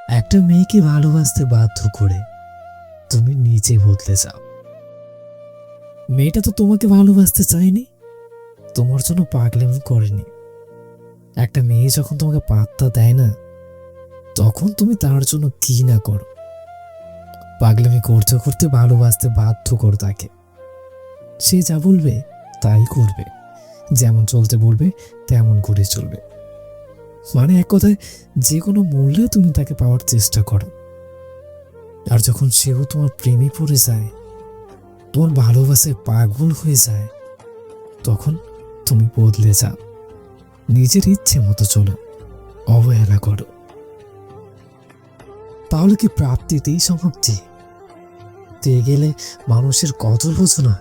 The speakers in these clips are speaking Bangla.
একটা মেয়েকে ভালোবাসতে বাধ্য করে তুমি নিজে বদলে যাও। মেয়েটা তো তোমাকে ভালোবাসতে চায়নি, তোমার জন্য পাগলামি করেনি। একটা মেয়ে যখন তোমাকে পাত্তা দেয় না, তখন তুমি তার জন্য কি না করো। পাগলামি করতে করতে ভালোবাসতে বাধ্য করো তাকে। সে যা বলবে তাই করবে, যেমন চলতে বলবে তেমন করে চলবে। মানে এক কথায় যে কোনো মূল্যে তুমি তাকে পাওয়ার চেষ্টা করো। আর যখন সেও তোমার প্রেমে পড়ে যায়, তোমার ভালোবাসায় পাগল হয়ে যায়, তখন তুমি বদলে যাও, নিজের ইচ্ছে মতো চলো, অবহেলা করো। তাহলে কি প্রাপ্তিতেই সমাপ্তি? পেয়ে গেলে মানুষের কদর বোঝো না?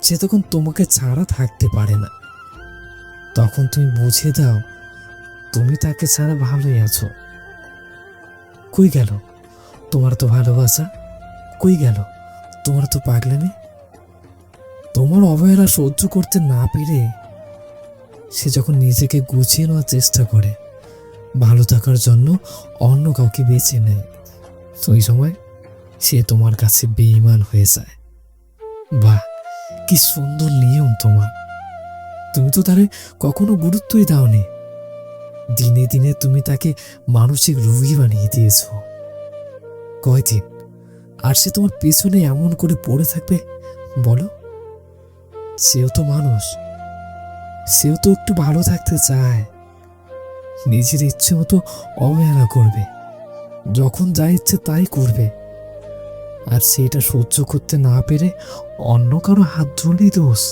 সে তখন তোমাকে ছাড়া থাকতে পারে না, তখন তুমি বুঝিয়ে দাও তুমি তাকে ছাড়া ভালোই আছো। কই গেল তোমার তো ভালোবাসা? কই গেল তোমার তো পাগলামি? তোমার অবহেলা সহ্য করতে না পেরে সে যখন নিজেকে গুছিয়ে নেওয়ার চেষ্টা করে, ভালো থাকার জন্য অন্য কাউকে বেছে নেয়, ওই সময় সে তোমার কাছে বেঈমান হয়ে যায়। বাহ, কি সুন্দর নিয়ম তোমার! তুমি তো তারে কখনো গুরুত্বই দাওনি। দিনে দিনে তুমি তাকে মানসিক রোগী বানিয়ে দিয়েছ। কয়দিন আর সে তোমার পেছনে এমন করে পড়ে থাকবে বলো? সেও তো মানুষ, সেও তো একটু ভালো থাকতে চায়। নিজের ইচ্ছে মতো অবহেলা করবে, যখন যা ইচ্ছে তাই করবে। আর সেটা সহ্য করতে না পেরে অন্য কারো হাত ধরলেই দোষ।